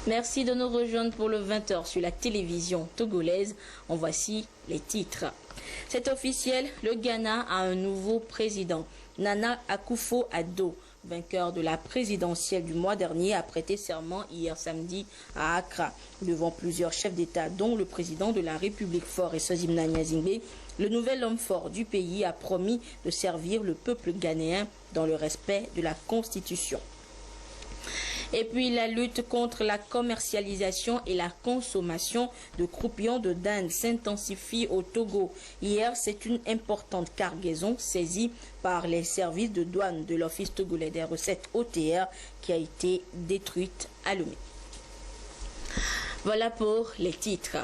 Merci de nous rejoindre pour le 20h sur la télévision togolaise. En voici les titres. C'est officiel, le Ghana a un nouveau président. Nana Akufo-Addo, vainqueur de la présidentielle du mois dernier, a prêté serment hier samedi à Accra. Devant plusieurs chefs d'État, dont le président de la République Faure Eswazimna Gnazingbe, le nouvel homme fort du pays a promis de servir le peuple ghanéen dans le respect de la Constitution. Et puis la lutte contre la commercialisation et la consommation de croupions de dinde s'intensifie au Togo. Hier, c'est une importante cargaison saisie par les services de douane de l'Office togolais des recettes OTR qui a été détruite à Lomé. Voilà pour les titres.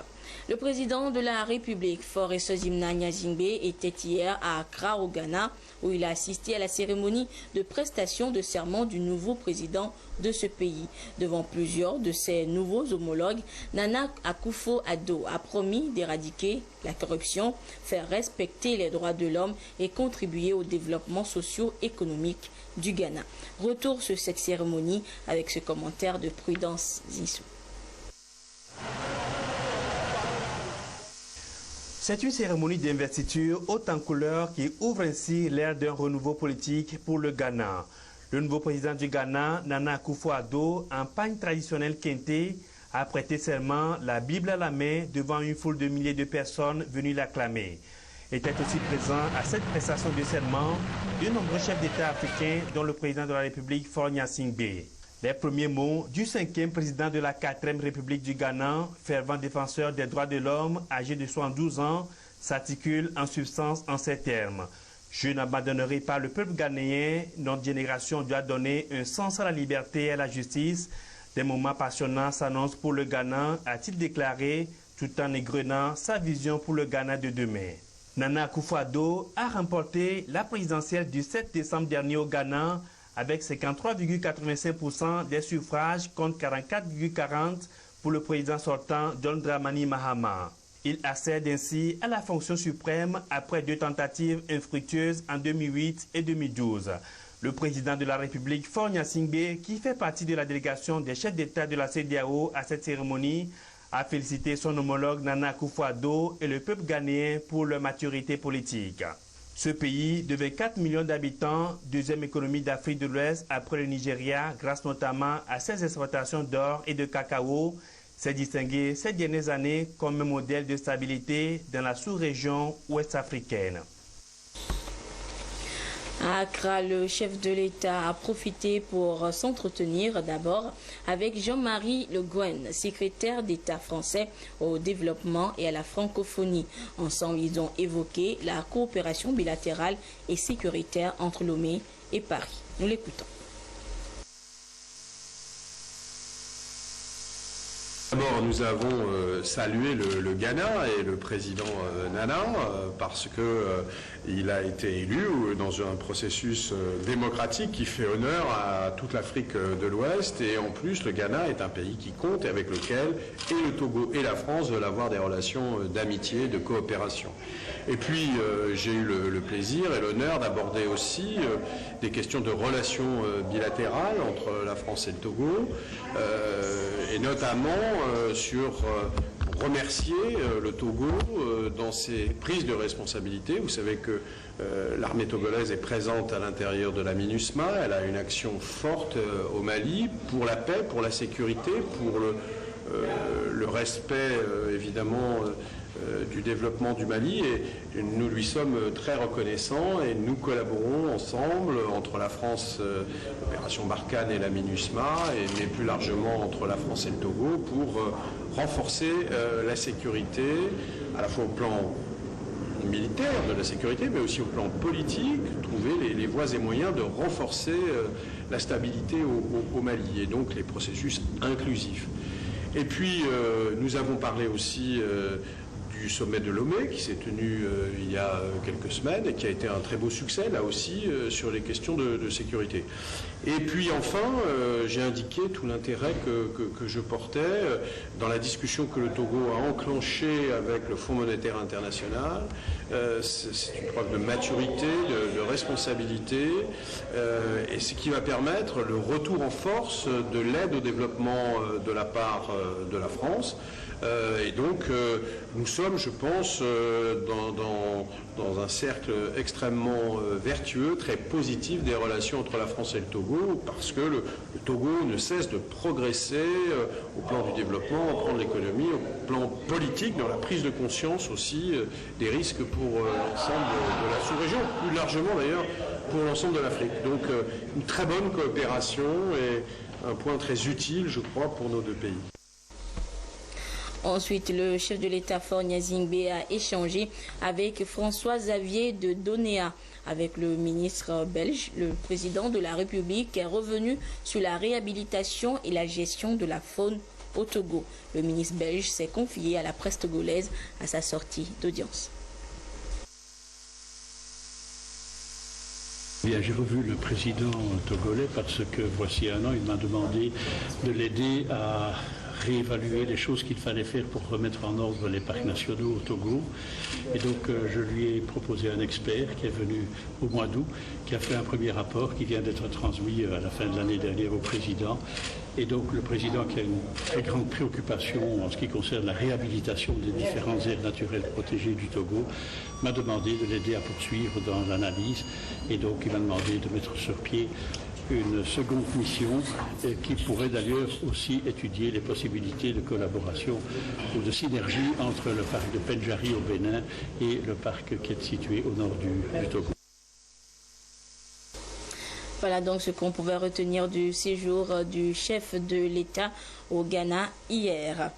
Le président de la République, Faure Eswazimna Gnazingbe, était hier à Accra, au Ghana, où il a assisté à la cérémonie de prestation de serment du nouveau président de ce pays. Devant plusieurs de ses nouveaux homologues, Nana Akufo-Addo a promis d'éradiquer la corruption, faire respecter les droits de l'homme et contribuer au développement socio-économique du Ghana. Retour sur cette cérémonie avec ce commentaire de Prudence Zissou. C'est une cérémonie d'investiture haute en couleur qui ouvre ainsi l'ère d'un renouveau politique pour le Ghana. Le nouveau président du Ghana, Nana Akufo-Addo, en pagne traditionnelle kente, a prêté serment, la Bible à la main, devant une foule de milliers de personnes venues l'acclamer. Était aussi présent à cette prestation de serment de nombreux chefs d'État africains, dont le président de la République, Faure Gnassingbé. Les premiers mots du 5e président de la 4e République du Ghana, fervent défenseur des droits de l'homme, âgé de 72 ans, s'articulent en substance en ces termes. Je n'abandonnerai pas le peuple ghanéen, notre génération doit donner un sens à la liberté et à la justice. Des moments passionnants s'annoncent pour le Ghana, a-t-il déclaré, tout en égrenant sa vision pour le Ghana de demain. Nana Akufo-Addo a remporté la présidentielle du 7 décembre dernier au Ghana, avec 53,85% des suffrages contre 44,40% pour le président sortant John Dramani Mahama. Il accède ainsi à la fonction suprême après 2 tentatives infructueuses en 2008 et 2012. Le président de la République, Faure Gnassingbé, qui fait partie de la délégation des chefs d'État de la CEDEAO à cette cérémonie, a félicité son homologue Nana Akufo-Addo et le peuple ghanéen pour leur maturité politique. Ce pays, de 24 millions d'habitants, deuxième économie d'Afrique de l'Ouest après le Nigeria, grâce notamment à ses exportations d'or et de cacao, s'est distingué ces dernières années comme un modèle de stabilité dans la sous-région ouest-africaine. À Accra, le chef de l'État a profité pour s'entretenir d'abord avec Jean-Marie Le Guen, secrétaire d'État français au développement et à la francophonie. Ensemble, ils ont évoqué la coopération bilatérale et sécuritaire entre Lomé et Paris. Nous l'écoutons. D'abord, nous avons salué le Ghana et le président Nana parce que il a été élu dans un processus démocratique qui fait honneur à toute l'Afrique de l'Ouest, et en plus le Ghana est un pays qui compte et avec lequel et le Togo et la France veulent avoir des relations d'amitié, de coopération. Et puis j'ai eu le plaisir et l'honneur d'aborder aussi des questions de relations bilatérales entre la France et le Togo, et notamment sur remercier le Togo dans ses prises de responsabilité. Vous savez que l'armée togolaise est présente à l'intérieur de la MINUSMA. Elle a une action forte au Mali pour la paix, pour la sécurité, pour le respect évidemment du développement du Mali, et nous lui sommes très reconnaissants et nous collaborons ensemble entre la France, l'opération Barkhane et la MINUSMA, mais plus largement entre la France et le Togo pour renforcer la sécurité, à la fois au plan militaire de la sécurité, mais aussi au plan politique, trouver les voies et moyens de renforcer la stabilité au Mali, et donc les processus inclusifs. Et puis nous avons parlé aussi du sommet de Lomé qui s'est tenu il y a quelques semaines et qui a été un très beau succès là aussi sur les questions de sécurité. Et puis enfin, j'ai indiqué tout l'intérêt que je portais dans la discussion que le Togo a enclenchée avec le Fonds monétaire international. C'est une preuve de maturité, de responsabilité, et ce qui va permettre le retour en force de l'aide au développement de la part de la France. Et donc, nous sommes, je pense, dans un cercle extrêmement vertueux, très positif des relations entre la France et le Togo, parce que le Togo ne cesse de progresser au plan du développement, au plan de l'économie, au plan politique, dans la prise de conscience aussi des risques pour l'ensemble de la sous-région, plus largement d'ailleurs pour l'ensemble de l'Afrique. Donc, une très bonne coopération et un point très utile, je crois, pour nos deux pays. Ensuite, le chef de l'État Faure Gnassingbé a échangé avec François-Xavier de Donéa. Avec le ministre belge, le président de la République est revenu sur la réhabilitation et la gestion de la faune au Togo. Le ministre belge s'est confié à la presse togolaise à sa sortie d'audience. Bien, j'ai revu le président togolais parce que voici un an, il m'a demandé de l'aider à réévaluer les choses qu'il fallait faire pour remettre en ordre les parcs nationaux au Togo. Et donc je lui ai proposé un expert qui est venu au mois d'août, qui a fait un premier rapport qui vient d'être transmis à la fin de l'année dernière au président. Et donc le président, qui a une très grande préoccupation en ce qui concerne la réhabilitation des différentes aires naturelles protégées du Togo, m'a demandé de l'aider à poursuivre dans l'analyse. Et donc il m'a demandé de mettre sur pied une seconde mission qui pourrait d'ailleurs aussi étudier les possibilités de collaboration ou de synergie entre le parc de Pendjari au Bénin et le parc qui est situé au nord du Togo. Voilà donc ce qu'on pouvait retenir du séjour du chef de l'État au Ghana hier.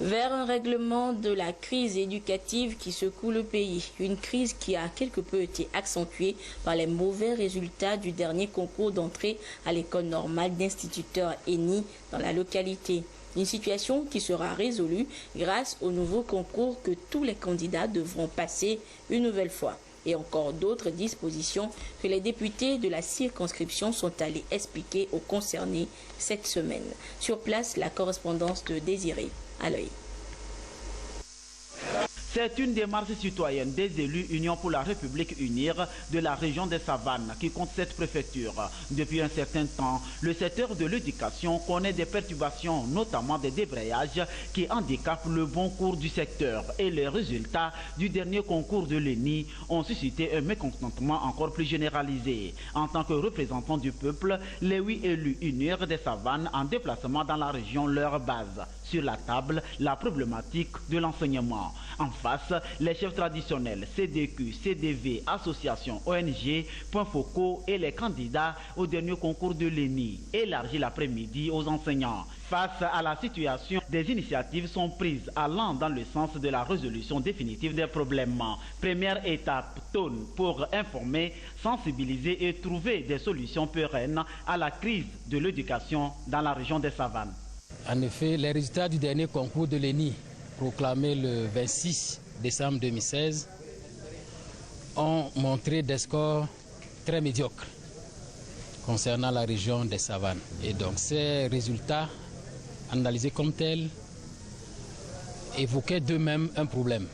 Vers un règlement de la crise éducative qui secoue le pays. Une crise qui a quelque peu été accentuée par les mauvais résultats du dernier concours d'entrée à l'école normale d'instituteurs ENI dans la localité. Une situation qui sera résolue grâce au nouveau concours que tous les candidats devront passer une nouvelle fois. Et encore d'autres dispositions que les députés de la circonscription sont allés expliquer aux concernés cette semaine. Sur place, la correspondance de Désiré à l'œil. C'est une démarche citoyenne des élus Union pour la République UNIR de la région des Savanes qui compte cette préfecture. Depuis un certain temps, le secteur de l'éducation connaît des perturbations, notamment des débrayages qui handicapent le bon cours du secteur. Et les résultats du dernier concours de l'ENI ont suscité un mécontentement encore plus généralisé. En tant que représentants du peuple, les 8 élus UNIR des Savanes en déplacement dans la région leur base. Sur la table, la problématique de l'enseignement. En face, les chefs traditionnels, CDQ, CDV, associations, ONG, points focaux et les candidats au dernier concours de l'ENI, élargi l'après-midi aux enseignants. Face à la situation, des initiatives sont prises allant dans le sens de la résolution définitive des problèmes. Première étape, TON, pour informer, sensibiliser et trouver des solutions pérennes à la crise de l'éducation dans la région des Savanes. En effet, les résultats du dernier concours de l'ENI, proclamé le 26 décembre 2016, ont montré des scores très médiocres concernant la région des Savanes. Et donc ces résultats, analysés comme tels, évoquaient d'eux-mêmes un problème.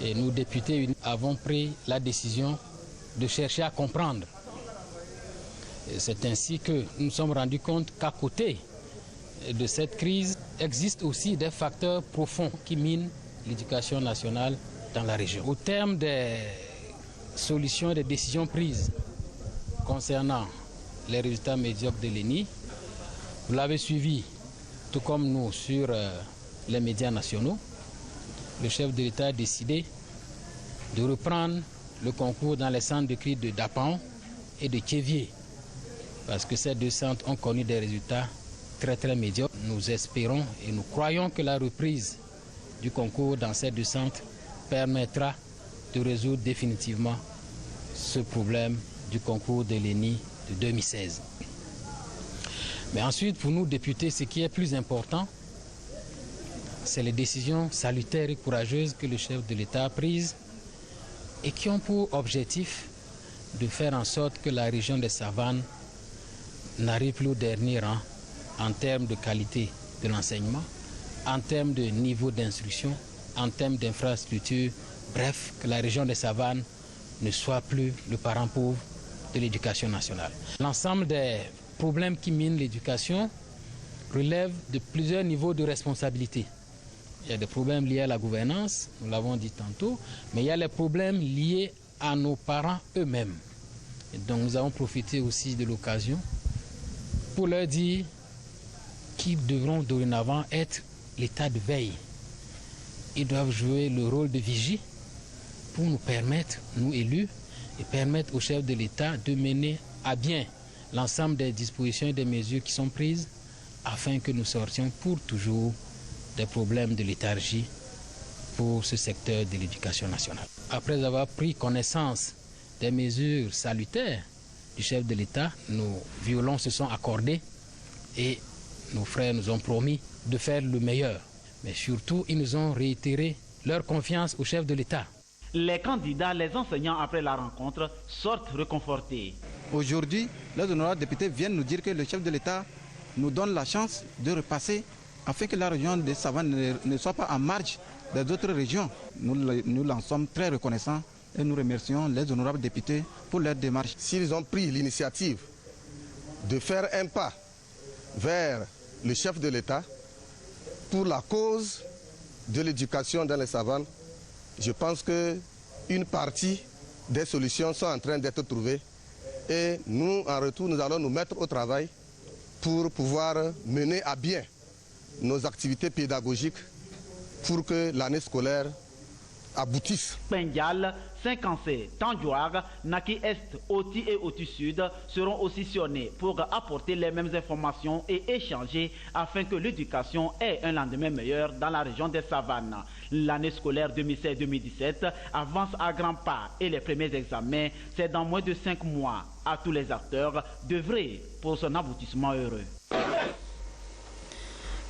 Et nous, députés, avons pris la décision de chercher à comprendre. C'est ainsi que nous nous sommes rendus compte qu'à côté de cette crise, existent aussi des facteurs profonds qui minent l'éducation nationale dans la région. Au terme des solutions et des décisions prises concernant les résultats médiocres de l'ENI, vous l'avez suivi, tout comme nous, sur les médias nationaux. Le chef de l'État a décidé de reprendre le concours dans les centres de crise de Dapan et de Tchévier, parce que ces deux centres ont connu des résultats très médiocre. Nous espérons et nous croyons que la reprise du concours dans ces deux centres permettra de résoudre définitivement ce problème du concours de l'ENI de 2016. Mais ensuite, pour nous députés, ce qui est plus important, c'est les décisions salutaires et courageuses que le chef de l'État a prises et qui ont pour objectif de faire en sorte que la région des Savanes n'arrive plus au dernier rang en termes de qualité de l'enseignement, en termes de niveau d'instruction, en termes d'infrastructure, bref, que la région des Savanes ne soit plus le parent pauvre de l'éducation nationale. L'ensemble des problèmes qui minent l'éducation relèvent de plusieurs niveaux de responsabilité. Il y a des problèmes liés à la gouvernance, nous l'avons dit tantôt, mais il y a les problèmes liés à nos parents eux-mêmes. Et donc nous avons profité aussi de l'occasion pour leur dire qu'ils devront dorénavant être l'état de veille. Ils doivent jouer le rôle de vigie pour nous permettre, nous élus, et permettre au chef de l'État de mener à bien l'ensemble des dispositions et des mesures qui sont prises afin que nous sortions pour toujours des problèmes de léthargie pour ce secteur de l'éducation nationale. Après avoir pris connaissance des mesures salutaires du chef de l'État, nos violons se sont accordés et nos frères nous ont promis de faire le meilleur. Mais surtout, ils nous ont réitéré leur confiance au chef de l'État. Les candidats, les enseignants après la rencontre sortent réconfortés. Aujourd'hui, les honorables députés viennent nous dire que le chef de l'État nous donne la chance de repasser afin que la région des Savanes ne soit pas en marge des autres régions. Nous en sommes très reconnaissants et nous remercions les honorables députés pour leur démarche. S'ils ont pris l'initiative de faire un pas vers le chef de l'État pour la cause de l'éducation dans les Savanes, je pense qu'une partie des solutions sont en train d'être trouvées et nous, en retour, nous allons nous mettre au travail pour pouvoir mener à bien nos activités pédagogiques pour que l'année scolaire aboutisse. Pendial, Saint-Cancé, Tandjouag, Naki Est, Oti et Oti Sud seront aussi sillonnés pour apporter les mêmes informations et échanger afin que l'éducation ait un lendemain meilleur dans la région des Savanes. L'année scolaire 2016-2017 avance à grands pas et les premiers examens, c'est dans moins de 5 mois. À tous les acteurs d'œuvrer pour son aboutissement heureux.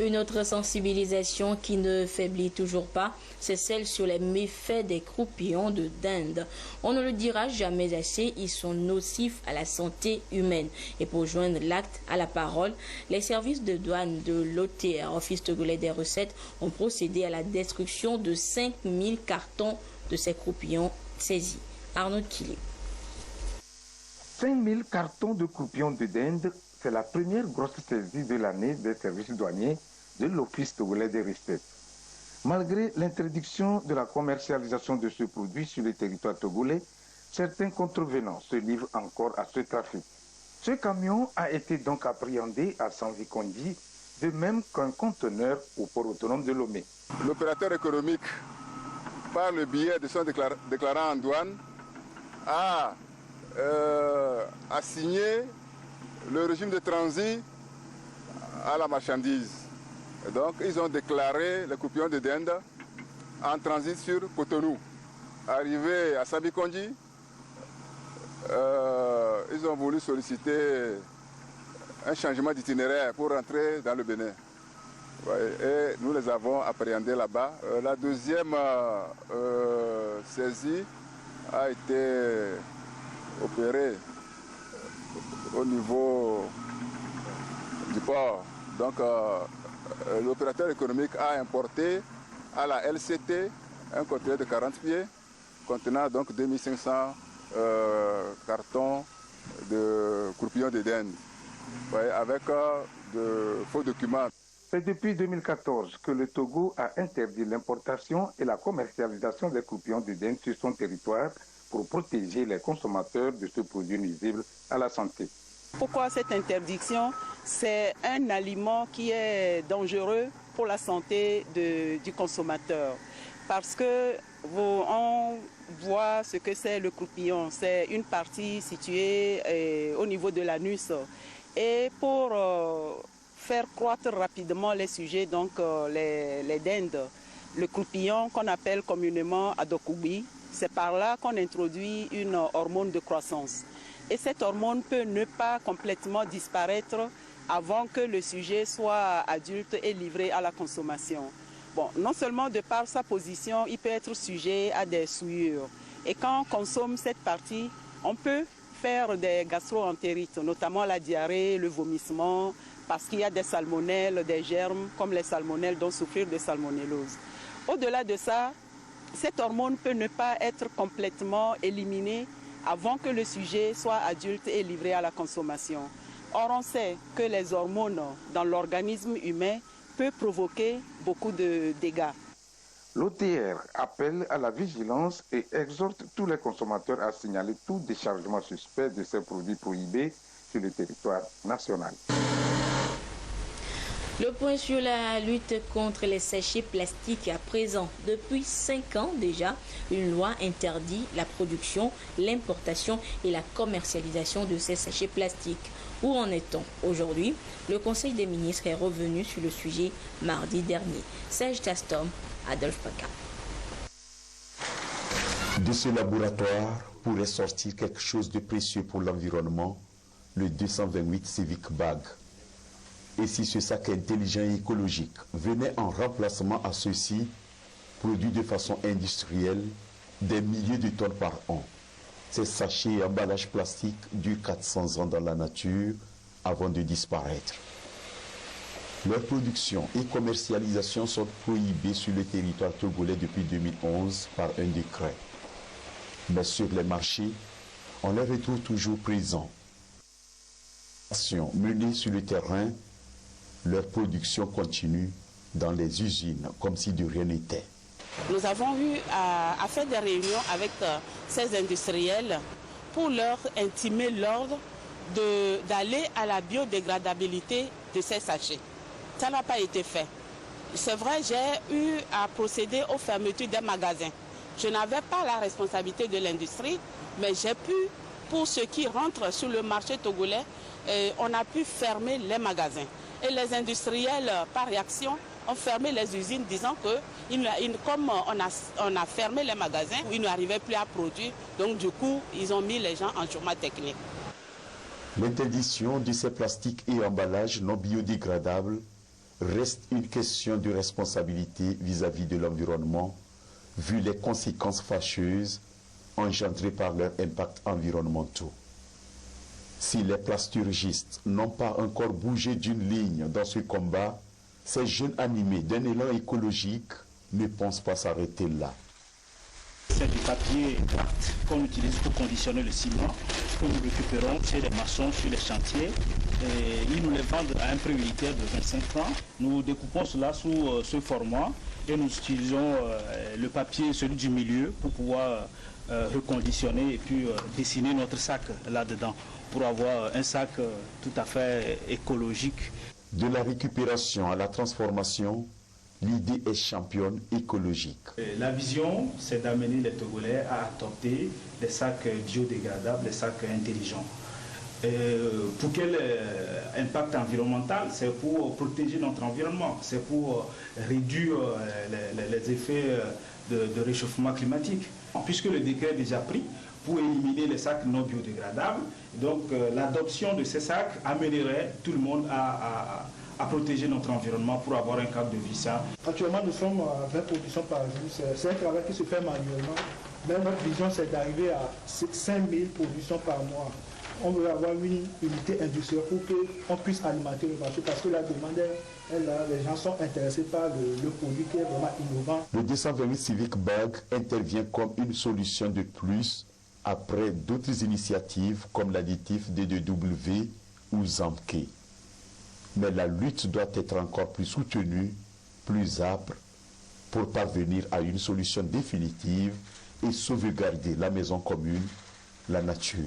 Une autre sensibilisation qui ne faiblit toujours pas, c'est celle sur les méfaits des croupillons de dinde. On ne le dira jamais assez, ils sont nocifs à la santé humaine. Et pour joindre l'acte à la parole, les services de douane de l'OTR, Office togolais des recettes, ont procédé à la destruction de 5000 cartons de ces croupillons saisis. Arnaud Kili. 5000 cartons de croupillons de dinde, c'est la première grosse saisie de l'année des services douaniers de l'Office togolais des recettes. Malgré l'interdiction de la commercialisation de ce produit sur le territoire togolais, certains contrevenants se livrent encore à ce trafic. Ce camion a été donc appréhendé à Sanvikondi, de même qu'un conteneur au port autonome de Lomé. L'opérateur économique, par le biais de son déclarant en douane, a signé le régime de transit à la marchandise. Et donc, ils ont déclaré les croupillons de dinde en transit sur Cotonou. Arrivés à Sabikondi, ils ont voulu solliciter un changement d'itinéraire pour rentrer dans le Bénin. Ouais, et nous les avons appréhendés là-bas. La deuxième saisie a été opérée au niveau du port. Donc l'opérateur économique a importé à la LCT un conteneur de 40 pieds contenant donc 2500 cartons de croupillons de dinde, avec de faux documents. C'est depuis 2014 que le Togo a interdit l'importation et la commercialisation des croupillons de dinde sur son territoire pour protéger les consommateurs de ce produit nuisible à la santé. Pourquoi cette interdiction? C'est un aliment qui est dangereux pour la santé du consommateur. Parce que on voit ce que c'est le croupillon. C'est une partie située au niveau de l'anus. Et pour faire croître rapidement les sujets, donc les dindes, le croupillon qu'on appelle communément adokubi, c'est par là qu'on introduit une hormone de croissance. Et cette hormone peut ne pas complètement disparaître avant que le sujet soit adulte et livré à la consommation. Bon, non seulement de par sa position, il peut être sujet à des souillures. Et quand on consomme cette partie, on peut faire des gastro-entérites, notamment la diarrhée, le vomissement, parce qu'il y a des salmonelles, des germes, comme les salmonelles, dont souffrir de salmonellose. Au-delà de ça, cette hormone peut ne pas être complètement éliminée avant que le sujet soit adulte et livré à la consommation. Or, on sait que les hormones dans l'organisme humain peuvent provoquer beaucoup de dégâts. L'OTR appelle à la vigilance et exhorte tous les consommateurs à signaler tout déchargement suspect de ces produits prohibés sur le territoire national. Le point sur la lutte contre les sachets plastiques à présent. Depuis 5 ans déjà, une loi interdit la production, l'importation et la commercialisation de ces sachets plastiques. Où en est-on aujourd'hui? Le Conseil des ministres est revenu sur le sujet mardi dernier. Serge Tastom, Adolphe Paca. De ce laboratoire pourrait sortir quelque chose de précieux pour l'environnement, le 228 Civic Bag. Et si ce sac intelligent et écologique venait en remplacement à ceux-ci, produits de façon industrielle, des milliers de tonnes par an. Ces sachets et emballages plastiques durent 400 ans dans la nature avant de disparaître. Leur production et commercialisation sont prohibées sur le territoire togolais depuis 2011 par un décret. Mais sur les marchés, on les retrouve toujours présents. Menées sur le terrain, leur production continue dans les usines comme si de rien n'était. Nous avons eu à faire des réunions avec ces industriels pour leur intimer l'ordre d'aller à la biodégradabilité de ces sachets. Ça n'a pas été fait. C'est vrai, j'ai eu à procéder aux fermetures des magasins. Je n'avais pas la responsabilité de l'industrie, mais j'ai pu, pour ceux qui rentrent sur le marché togolais, on a pu fermer les magasins. Et les industriels, par réaction, ont fermé les usines, disant que, comme on a fermé les magasins, ils n'arrivaient plus à produire. Donc, du coup, ils ont mis les gens en chômage technique. L'interdiction de ces plastiques et emballages non biodégradables reste une question de responsabilité vis-à-vis de l'environnement, vu les conséquences fâcheuses engendrées par leurs impacts environnementaux. Si les plasturgistes n'ont pas encore bougé d'une ligne dans ce combat, ces jeunes animés d'un élan écologique ne pensent pas s'arrêter là. C'est du papier craft qu'on utilise pour conditionner le ciment, que nous récupérons chez les maçons, sur les chantiers. Et ils nous les vendent à un prix unitaire de 25 francs. Nous découpons cela sous ce format et nous utilisons le papier, celui du milieu, pour pouvoir reconditionner et puis dessiner notre sac là-dedans, pour avoir un sac tout à fait écologique. De la récupération à la transformation, l'idée est championne écologique. La vision, c'est d'amener les Togolais à adopter des sacs biodégradables, des sacs intelligents. Pour quel impact environnemental? C'est pour protéger notre environnement, c'est pour réduire les effets de réchauffement climatique. Puisque le décret est déjà pris pour éliminer les sacs non biodégradables, donc l'adoption de ces sacs amènerait tout le monde à protéger notre environnement pour avoir un cadre de vie sain. Actuellement, nous sommes à 20 productions par jour. C'est un travail qui se fait manuellement. Mais notre vision, c'est d'arriver à 5000 productions par mois. On veut avoir une unité industrielle pour qu'on puisse alimenter le marché, parce que la demande est là, les gens sont intéressés par le produit qui est vraiment innovant. Le 228 Civic Bag intervient comme une solution de plus après d'autres initiatives comme l'additif D2W ou Zamke. Mais la lutte doit être encore plus soutenue, plus âpre, pour parvenir à une solution définitive et sauvegarder la maison commune, la nature.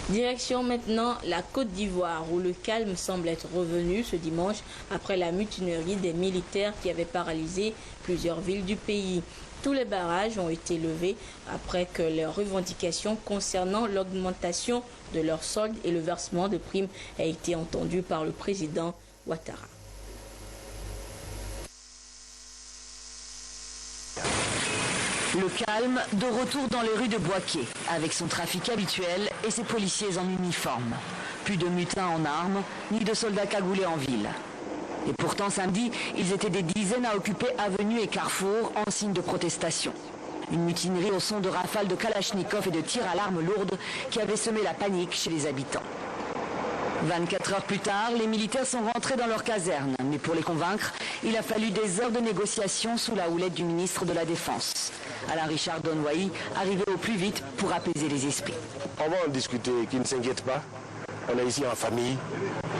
Direction maintenant la Côte d'Ivoire, où le calme semble être revenu ce dimanche après la mutinerie des militaires qui avaient paralysé plusieurs villes du pays. Tous les barrages ont été levés après que leurs revendications concernant l'augmentation de leur solde et le versement de primes aient été entendues par le président Ouattara. Le calme de retour dans les rues de Bouaké, avec son trafic habituel et ses policiers en uniforme. Plus de mutins en armes, ni de soldats cagoulés en ville. Et pourtant, samedi, ils étaient des dizaines à occuper avenues et carrefours en signe de protestation. Une mutinerie au son de rafales de Kalachnikov et de tirs à l'arme lourde qui avait semé la panique chez les habitants. 24 heures plus tard, les militaires sont rentrés dans leur caserne. Mais pour les convaincre, il a fallu des heures de négociations sous la houlette du ministre de la Défense. Alain Richard Donwayi, arrivé au plus vite pour apaiser les esprits. On va en discuter, qu'ils ne s'inquiètent pas. On est ici en famille.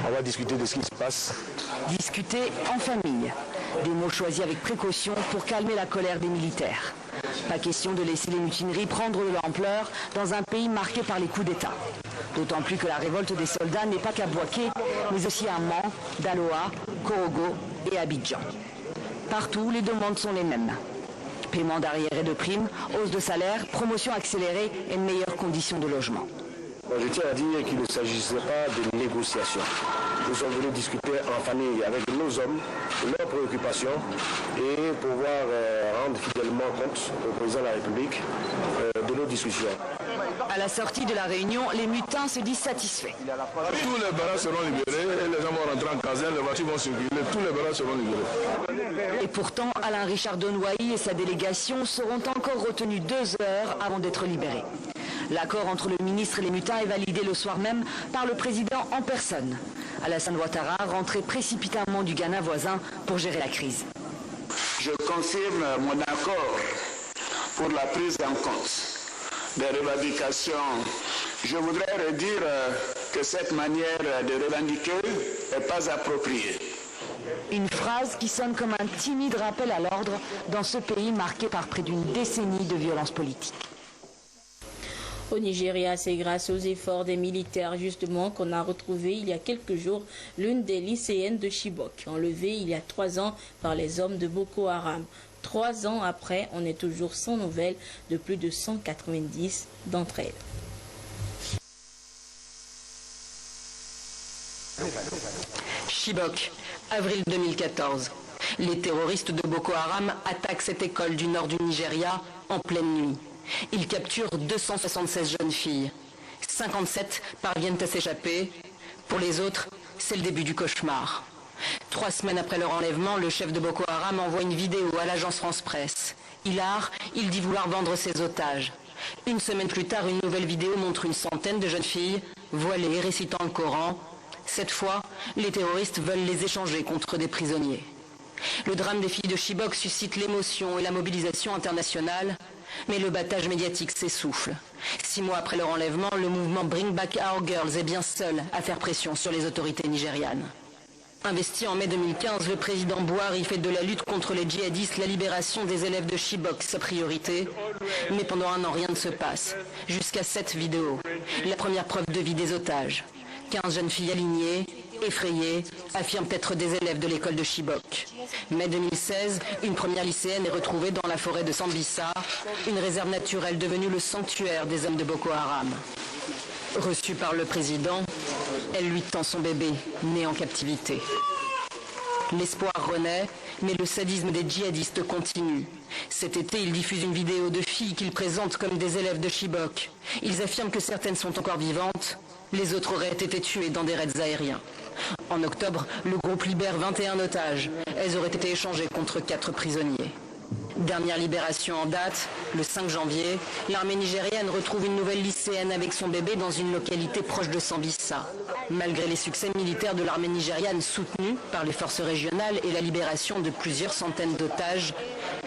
On va discuter de ce qui se passe. Discuter en famille. Des mots choisis avec précaution pour calmer la colère des militaires. Pas question de laisser les mutineries prendre de l'ampleur dans un pays marqué par les coups d'État. D'autant plus que la révolte des soldats n'est pas qu'à Bouaké, mais aussi à Mans, Daloa, Korogo et Abidjan. Partout, les demandes sont les mêmes. Paiement d'arriérés et de primes, hausse de salaire, promotion accélérée et meilleures conditions de logement. Je tiens à dire qu'il ne s'agissait pas de négociation. Nous sommes venus discuter en famille avec nos hommes, leurs préoccupations et pouvoir rendre fidèlement compte au président de la République de nos discussions. À la sortie de la réunion, les mutins se disent satisfaits. Tous les barrages seront libérés et les gens vont rentrer en caserne, les voitures vont circuler, tous les barrages seront libérés. Et pourtant, Alain Richard Donwayi et sa délégation seront encore retenus 2 heures avant d'être libérés. L'accord entre le ministre et les mutins est validé le soir même par le président en personne. Alassane Ouattara, rentré précipitamment du Ghana voisin pour gérer la crise. Je confirme mon accord pour la prise en compte des revendications. Je voudrais redire que cette manière de revendiquer n'est pas appropriée. Une phrase qui sonne comme un timide rappel à l'ordre dans ce pays marqué par près d'une décennie de violence politique. Au Nigeria, c'est grâce aux efforts des militaires justement qu'on a retrouvé il y a quelques jours l'une des lycéennes de Chibok, enlevée il y a 3 ans par les hommes de Boko Haram. 3 ans après, on est toujours sans nouvelles de plus de 190 d'entre elles. Chibok, avril 2014. Les terroristes de Boko Haram attaquent cette école du nord du Nigeria en pleine nuit. Ils capturent 276 jeunes filles. 57 parviennent à s'échapper. Pour les autres, c'est le début du cauchemar. 3 semaines après leur enlèvement, le chef de Boko Haram envoie une vidéo à l'agence France-Presse. Il dit vouloir vendre ses otages. 1 semaine plus tard, une nouvelle vidéo montre une centaine de jeunes filles, voilées, récitant le Coran. Cette fois, les terroristes veulent les échanger contre des prisonniers. Le drame des filles de Chibok suscite l'émotion et la mobilisation internationale, mais le battage médiatique s'essouffle. 6 mois après leur enlèvement, le mouvement Bring Back Our Girls est bien seul à faire pression sur les autorités nigérianes. Investi en mai 2015, le président Buhari fait de la lutte contre les djihadistes la libération des élèves de Chibok sa priorité. Mais pendant 1 an, rien ne se passe. Jusqu'à cette vidéo, la première preuve de vie des otages. 15 jeunes filles alignées, effrayées, affirment être des élèves de l'école de Chibok. Mai 2016, une première lycéenne est retrouvée dans la forêt de Sambisa, une réserve naturelle devenue le sanctuaire des hommes de Boko Haram. Reçue par le président, elle lui tend son bébé, né en captivité. L'espoir renaît, mais le sadisme des djihadistes continue. Cet été, ils diffusent une vidéo de filles qu'ils présentent comme des élèves de Chibok. Ils affirment que certaines sont encore vivantes, les autres auraient été tuées dans des raids aériens. En octobre, le groupe libère 21 otages. Elles auraient été échangées contre 4 prisonniers. Dernière libération en date, le 5 janvier, l'armée nigérienne retrouve une nouvelle lycéenne avec son bébé dans une localité proche de Sambisa. Malgré les succès militaires de l'armée nigériane soutenus par les forces régionales et la libération de plusieurs centaines d'otages,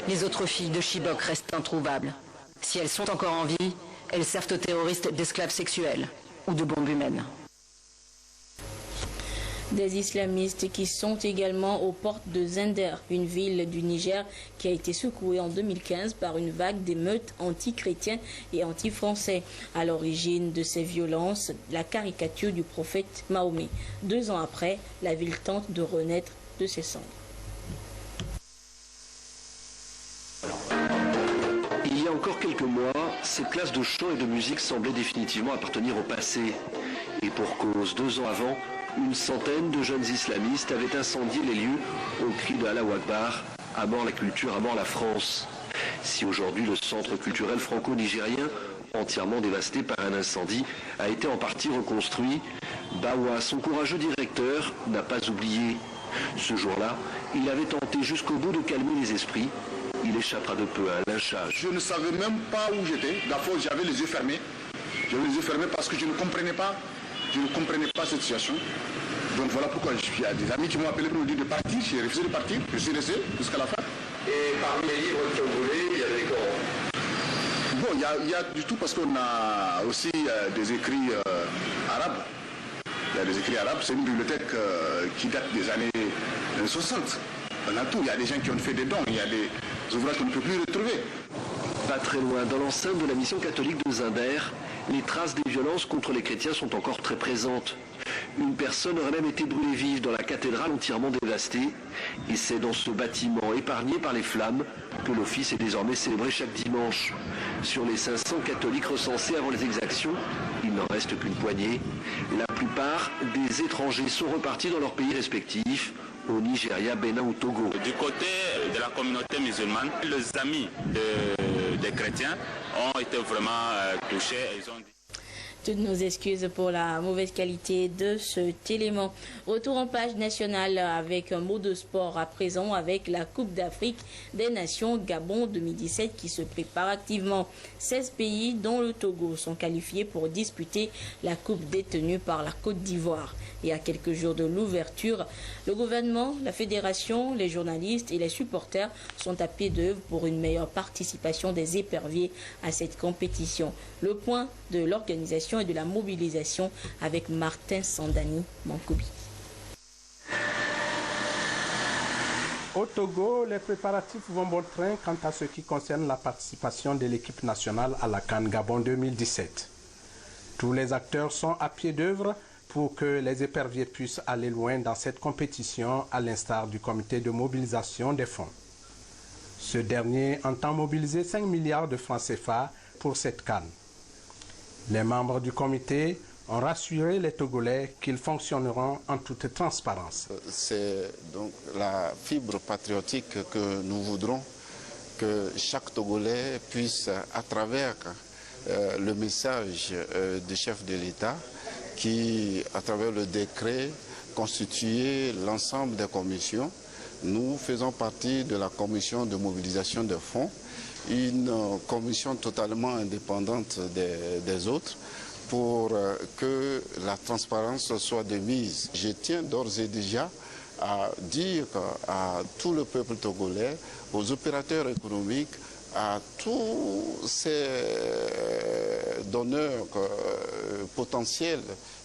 les autres filles de Chibok restent introuvables. Si elles sont encore en vie, elles servent aux terroristes d'esclaves sexuels ou de bombes humaines. Des islamistes qui sont également aux portes de Zender, une ville du Niger qui a été secouée en 2015 par une vague d'émeutes anti-chrétiens et anti-français. À l'origine de ces violences, la caricature du prophète Mahomet. 2 ans après, la ville tente de renaître de ses cendres. Il y a encore quelques mois, cette classe de chant et de musique semblait définitivement appartenir au passé. Et pour cause, 2 ans avant, une centaine de jeunes islamistes avaient incendié les lieux au cri de Allahu Akbar, à mort la culture, à mort la France. Si aujourd'hui le centre culturel franco-nigérien, entièrement dévasté par un incendie, a été en partie reconstruit, Bawa, son courageux directeur, n'a pas oublié. Ce jour-là, il avait tenté jusqu'au bout de calmer les esprits. Il échappera de peu à un lynchage. Je ne savais même pas où j'étais. D'abord, j'avais les yeux fermés. J'avais les yeux fermés parce que je ne comprenais pas cette situation. Donc voilà pourquoi il y a des amis qui m'ont appelé pour me dire de partir. J'ai refusé de partir. Je suis resté jusqu'à la fin. Et parmi les livres togolais, il y avait quoi? Bon, il y a du tout parce qu'on a aussi des écrits arabes. Il y a des écrits arabes. C'est une bibliothèque qui date des années 60. On a tout. Il y a des gens qui ont fait des dons. Il y a des ouvrages qu'on ne peut plus retrouver. Pas très loin, dans l'enceinte de la mission catholique de Zinder, les traces des violences contre les chrétiens sont encore très présentes. Une personne aurait même été brûlée vive dans la cathédrale entièrement dévastée. Et c'est dans ce bâtiment épargné par les flammes que l'office est désormais célébré chaque dimanche. Sur les 500 catholiques recensés avant les exactions, il n'en reste qu'une poignée. La plupart des étrangers sont repartis dans leurs pays respectifs, au Nigeria, Bénin ou Togo. Du côté de la communauté musulmane, les amis des chrétiens ont été vraiment touchés. Ils ont dit... Toutes nos excuses pour la mauvaise qualité de cet élément. Retour en page nationale avec un mot de sport à présent avec la Coupe d'Afrique des Nations Gabon 2017 qui se prépare activement. 16 pays dont le Togo sont qualifiés pour disputer la coupe détenue par la Côte d'Ivoire. Et à quelques jours de l'ouverture, le gouvernement, la fédération, les journalistes et les supporters sont à pied d'œuvre pour une meilleure participation des éperviers à cette compétition. Le point de l'organisation et de la mobilisation avec Martin Sandani Mankoubi. Au Togo, les préparatifs vont bon train quant à ce qui concerne la participation de l'équipe nationale à la CAN Gabon 2017. Tous les acteurs sont à pied d'œuvre pour que les éperviers puissent aller loin dans cette compétition, à l'instar du comité de mobilisation des fonds. Ce dernier entend mobiliser 5 milliards de francs CFA pour cette CAN. Les membres du comité ont rassuré les Togolais qu'ils fonctionneront en toute transparence. C'est donc la fibre patriotique que nous voudrons que chaque Togolais puisse, à travers le message du chef de l'État, qui, à travers le décret, constituait l'ensemble des commissions. Nous faisons partie de la commission de mobilisation des fonds, une commission totalement indépendante des autres, pour que la transparence soit de mise. Je tiens d'ores et déjà à dire à tout le peuple togolais, aux opérateurs économiques, à tous ces donneurs potentiels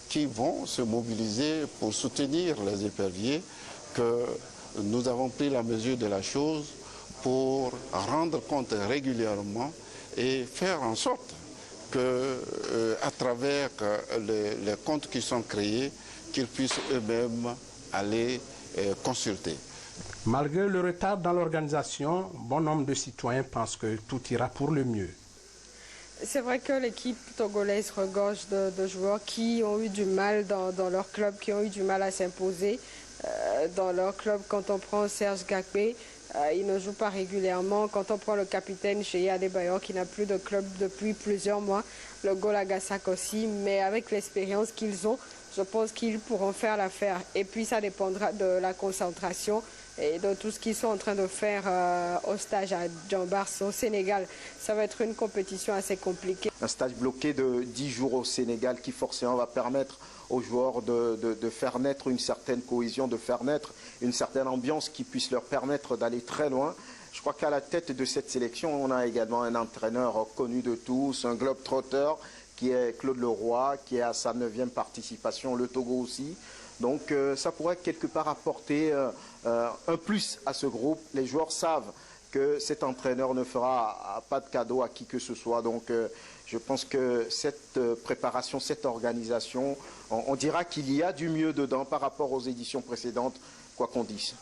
qui vont se mobiliser pour soutenir les éperviers, que nous avons pris la mesure de la chose pour rendre compte régulièrement et faire en sorte que, à travers les comptes qui sont créés, qu'ils puissent eux-mêmes aller consulter. Malgré le retard dans l'organisation, bon nombre de citoyens pensent que tout ira pour le mieux. C'est vrai que l'équipe togolaise regorge de joueurs qui ont eu du mal dans leur club, qui ont eu du mal à s'imposer dans leur club. Quand on prend Serge Gakpé, il ne joue pas régulièrement. Quand on prend le capitaine Cheya Adebayor qui n'a plus de club depuis plusieurs mois, le Golagassak aussi, mais avec l'expérience qu'ils ont, je pense qu'ils pourront faire l'affaire. Et puis ça dépendra de la concentration et de tout ce qu'ils sont en train de faire au stage à Djambars au Sénégal. Ça va être une compétition assez compliquée. Un stage bloqué de 10 jours au Sénégal qui forcément va permettre aux joueurs de faire naître une certaine cohésion, de faire naître une certaine ambiance qui puisse leur permettre d'aller très loin. Je crois qu'à la tête de cette sélection, on a également un entraîneur connu de tous, un globe-trotteur qui est Claude Leroy, qui est à sa 9e participation, le Togo aussi. Donc ça pourrait quelque part apporter un plus à ce groupe. Les joueurs savent que cet entraîneur ne fera pas de cadeau à qui que ce soit. Donc je pense que cette préparation, cette organisation, on dira qu'il y a du mieux dedans par rapport aux éditions précédentes, quoi qu'on dise.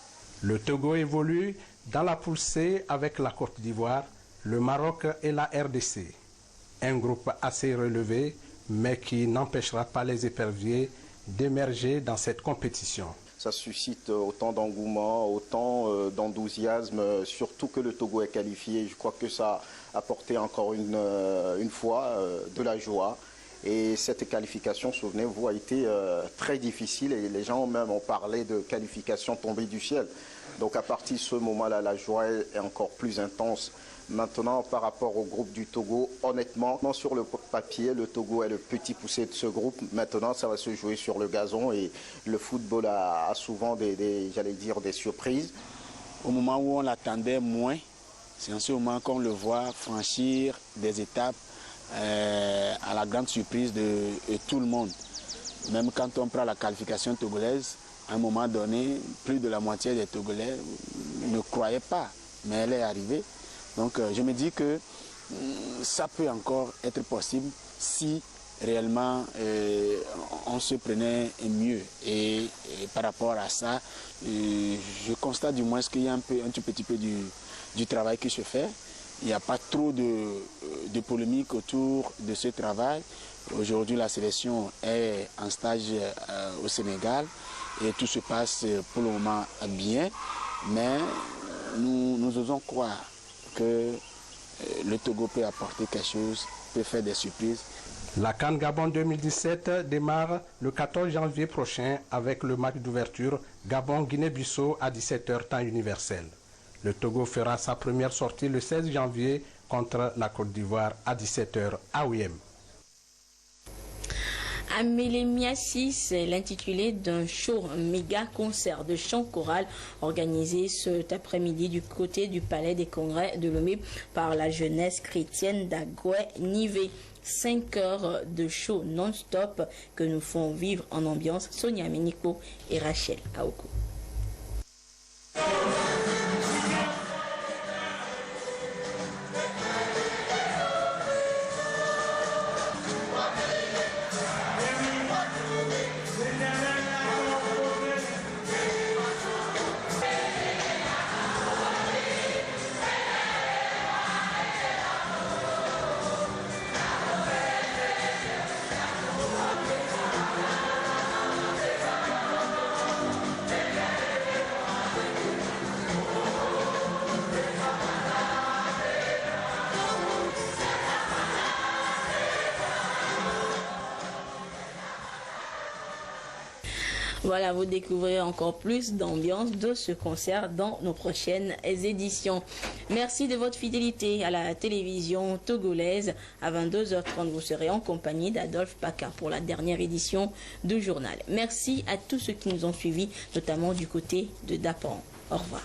Le Togo évolue dans la poule C avec la Côte d'Ivoire, le Maroc et la RDC. Un groupe assez relevé, mais qui n'empêchera pas les éperviers d'émerger dans cette compétition. Ça suscite autant d'engouement, autant d'enthousiasme, surtout que le Togo est qualifié. Je crois que ça a apporté encore une fois de la joie Et cette qualification, souvenez-vous, a été très difficile et les gens même ont parlé de qualification tombée du ciel. Donc à partir de ce moment-là, la joie est encore plus intense. Maintenant, par rapport au groupe du Togo, honnêtement, sur le papier, le Togo est le petit poussé de ce groupe. Maintenant, ça va se jouer sur le gazon et le football a souvent j'allais dire, des surprises. Au moment où on l'attendait moins, c'est en ce moment qu'on le voit franchir des étapes à la grande surprise de tout le monde. Même quand on prend la qualification togolaise, à un moment donné, plus de la moitié des Togolais ne croyaient pas, mais elle est arrivée. Donc je me dis que ça peut encore être possible si réellement on se prenait mieux. Et par rapport à ça, je constate du moins qu'il y a un tout petit peu du travail qui se fait. Il n'y a pas trop de polémique autour de ce travail. Aujourd'hui, la sélection est en stage au Sénégal et tout se passe pour le moment bien. Mais nous osons croire que le Togo peut apporter quelque chose, peut faire des surprises. La CAN Gabon 2017 démarre le 14 janvier prochain avec le match d'ouverture Gabon-Guinée-Bissau à 17h temps universel. Le Togo fera sa première sortie le 16 janvier contre la Côte d'Ivoire à 17h à Ouihem. Amélémia 6 est l'intitulé d'un show, un méga concert de chant choral organisé cet après-midi du côté du Palais des Congrès de Lomé par la jeunesse chrétienne d'Agoué-Nivé. 5 heures de show non-stop que nous font vivre en ambiance Sonia Ménico et Rachel Aoko. Voilà, vous découvrirez encore plus d'ambiance de ce concert dans nos prochaines éditions. Merci de votre fidélité à la télévision togolaise. À 22h30, vous serez en compagnie d'Adolphe Paca pour la dernière édition du journal. Merci à tous ceux qui nous ont suivis, notamment du côté de Dapan. Au revoir.